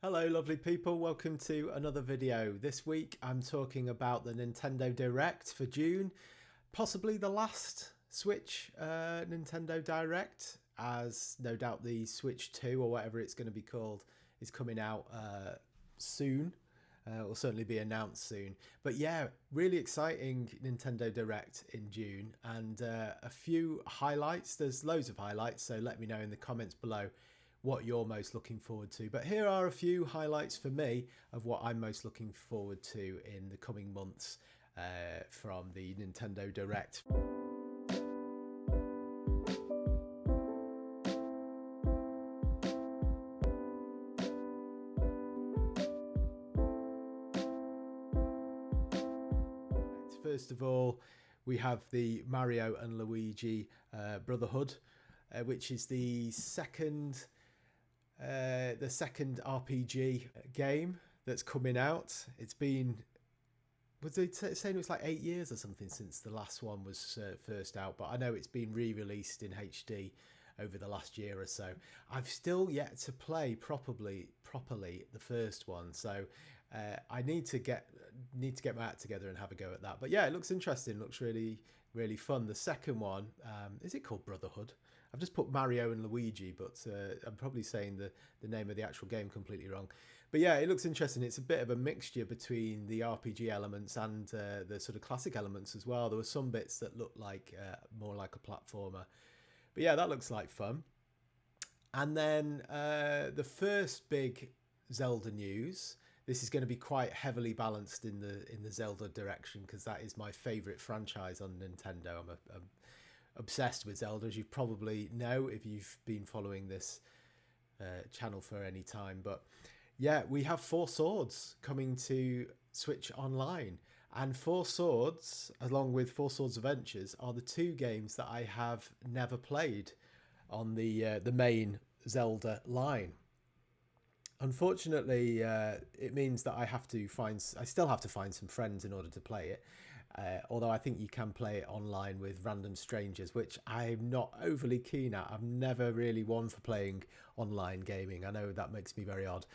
Hello lovely people, welcome to another video. This week I'm talking about the Nintendo Direct for June, possibly the last Switch Nintendo Direct, as no doubt the Switch 2 or whatever it's going to be called is coming out soon. Will certainly be announced soon. But yeah, really exciting Nintendo Direct in June, and a few highlights. There's loads of highlights, so let me know in the comments below what you're most looking forward to. But here are a few highlights for me of what I'm most looking forward to in the coming months from the Nintendo Direct. First of all, we have the Mario and Luigi Brotherhood, which is the second RPG game that's coming out. It's been, was they saying it was like 8 years or something since the last one was first out, but I know it's been re-released in HD over the last year or so. I've still yet to play properly the first one, so I need to get my act together and have a go at that. But yeah, it looks interesting, looks really fun. The second one, is it called Brotherhood? I've just put Mario and Luigi, but I'm probably saying the name of the actual game completely wrong. But yeah, it looks interesting. It's a bit of a mixture between the RPG elements and the sort of classic elements as well. There were some bits that looked like more like a platformer. But yeah, that looks like fun. And then the first big Zelda news. This is going to be quite heavily balanced in the Zelda direction, because that is my favourite franchise on Nintendo. I'm obsessed with Zelda, as you probably know if you've been following this channel for any time. But yeah, we have Four Swords coming to Switch Online, and Four Swords, along with Four Swords Adventures, are the two games that I have never played on the main Zelda line. Unfortunately, it means that I still have to find some friends in order to play it. Although I think you can play it online with random strangers, which I'm not overly keen at. I've never really one for playing online gaming. I know that makes me very odd.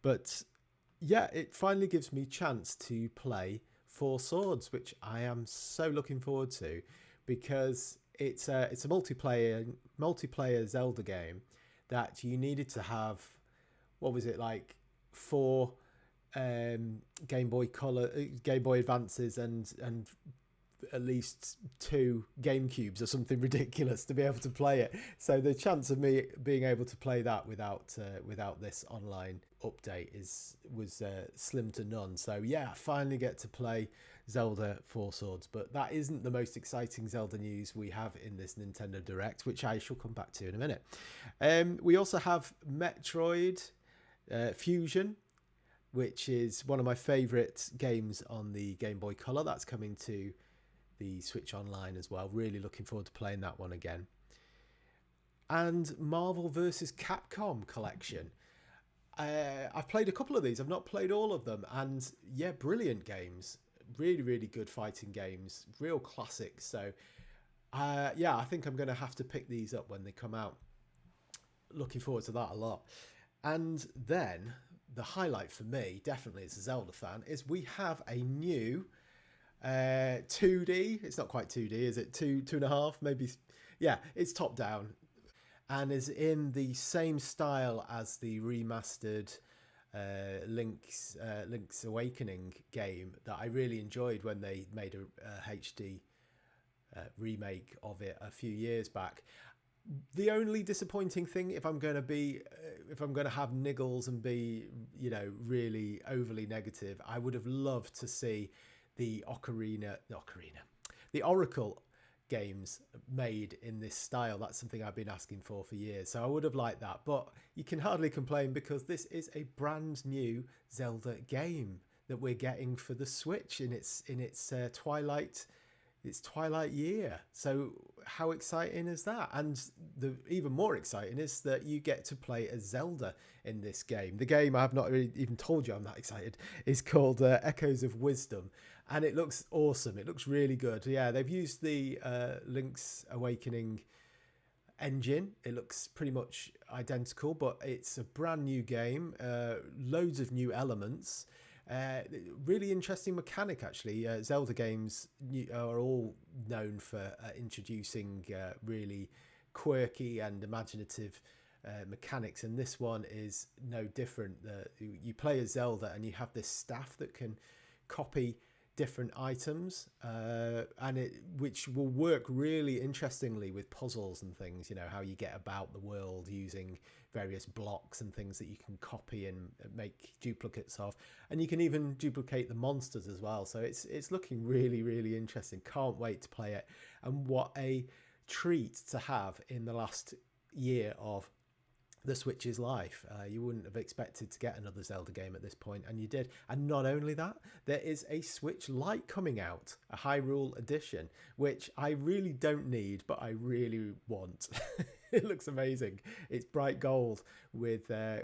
But yeah, it finally gives me a chance to play Four Swords, which I am so looking forward to, because it's a multiplayer Zelda game that you needed to have, what was it, like 4 Game Boy Color, Game Boy Advances, and at least 2 GameCubes or something ridiculous to be able to play it. So the chance of me being able to play that without this online update was slim to none. So yeah, I finally get to play Zelda Four Swords. But that isn't the most exciting Zelda news we have in this Nintendo Direct, which I shall come back to in a minute. We also have Metroid Fusion, which is one of my favourite games on the Game Boy Color. That's coming to the Switch Online as well. Really looking forward to playing that one again. And Marvel vs. Capcom Collection. I've played a couple of these. I've not played all of them. And yeah, brilliant games. Really good fighting games. Real classics. So yeah, I think I'm going to have to pick these up when they come out. Looking forward to that a lot. And then the highlight for me, definitely as a Zelda fan, is we have a new 2D. It's not quite 2D, is it? 2.5, maybe. Yeah, it's top down, and is in the same style as the remastered Link's Awakening game that I really enjoyed when they made a HD remake of it a few years back. The only disappointing thing, if I'm going to have niggles and be, really overly negative, I would have loved to see the Oracle games made in this style. That's something I've been asking for years. So I would have liked that, but you can hardly complain, because this is a brand new Zelda game that we're getting for the Switch in its Twilight year. So how exciting is that? And the even more exciting is that you get to play as Zelda in this game. The game, I have not really even told you I'm that excited, is called Echoes of Wisdom, and it looks awesome. It looks really good. Yeah, they've used the Link's Awakening engine. It looks pretty much identical, but it's a brand new game, loads of new elements. Really interesting mechanic, actually. Zelda games are all known for introducing really quirky and imaginative mechanics, and this one is no different. You play as Zelda and you have this staff that can copy different items, which will work really interestingly with puzzles and things. You know, how you get about the world using various blocks and things that you can copy and make duplicates of, and you can even duplicate the monsters as well. So it's looking really, really interesting. Can't wait to play it. And what a treat to have in the last year of the Switch's life. You wouldn't have expected to get another Zelda game at this point, and you did. And not only that, there is a Switch Lite coming out, a Hyrule edition, which I really don't need, but I really want. It looks amazing. It's bright gold with the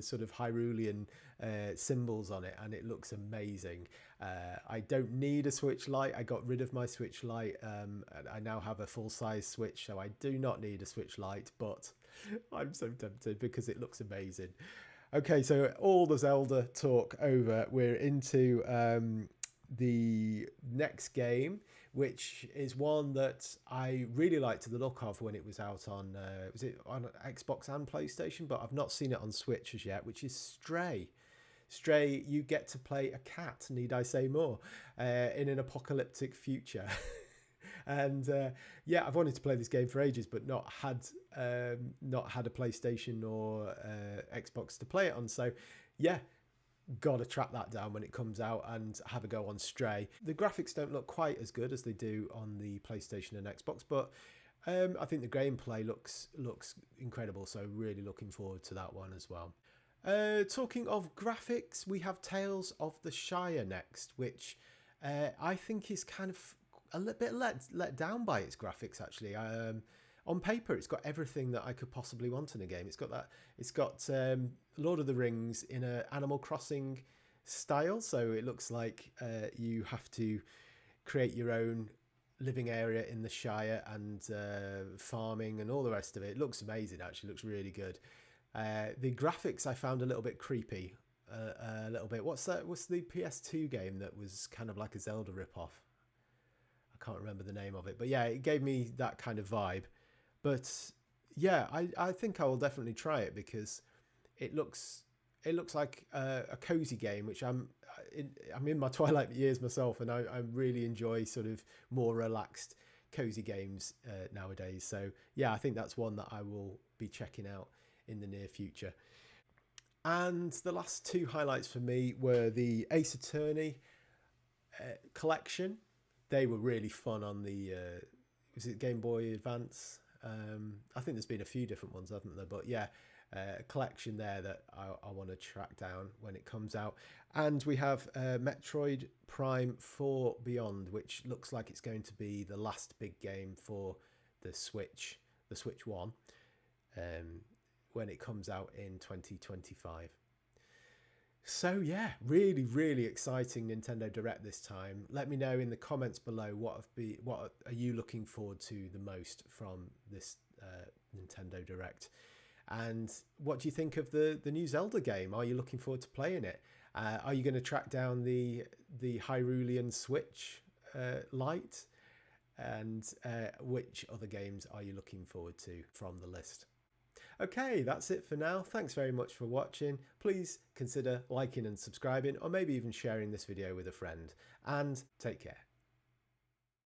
sort of Hyrulean symbols on it, and it looks amazing. I don't need a Switch Lite. I got rid of my Switch Lite. I now have a full-size Switch, so I do not need a Switch Lite, but I'm so tempted because it looks amazing. Okay, so all the Zelda talk over. We're into the next game, which is one that I really liked the look of when it was out on, was it on Xbox and PlayStation? But I've not seen it on Switch as yet, which is Stray. Stray, you get to play a cat, need I say more, in an apocalyptic future. And yeah, I've wanted to play this game for ages, but not had a PlayStation or Xbox to play it on. So yeah, gotta track that down when it comes out and have a go on Stray. The graphics don't look quite as good as they do on the PlayStation and Xbox, but I think the gameplay looks incredible. So really looking forward to that one as well. Talking of graphics, we have Tales of the Shire next, which I think is kind of a little bit let down by its graphics, actually. On paper, it's got everything that I could possibly want in a game. It's got Lord of the Rings in a Animal Crossing style, so it looks like you have to create your own living area in the Shire and farming and all the rest of it. It looks amazing, actually. It looks really good. The graphics I found a little bit creepy, a little bit. What's the PS2 game that was kind of like a Zelda ripoff? I can't remember the name of it, but yeah, it gave me that kind of vibe. But yeah, I think I will definitely try it because it looks like a cozy game, which I'm in my twilight years myself, and I really enjoy sort of more relaxed, cozy games nowadays. So yeah, I think that's one that I will be checking out in the near future. And the last two highlights for me were the Ace Attorney collection. They were really fun on the was it Game Boy Advance? I think there's been a few different ones, haven't there? But yeah, a collection there that I want to track down when it comes out. And we have Metroid Prime 4 Beyond, which looks like it's going to be the last big game for the Switch One, when it comes out in 2025. So yeah, really, really exciting Nintendo Direct this time. Let me know in the comments below what are you looking forward to the most from this Nintendo Direct, and what do you think of the new Zelda game? Are you looking forward to playing it? Are you going to track down the Hyrulean Switch Lite? And which other games are you looking forward to from the list? Okay, that's it for now. Thanks very much for watching. Please consider liking and subscribing, or maybe even sharing this video with a friend. And take care.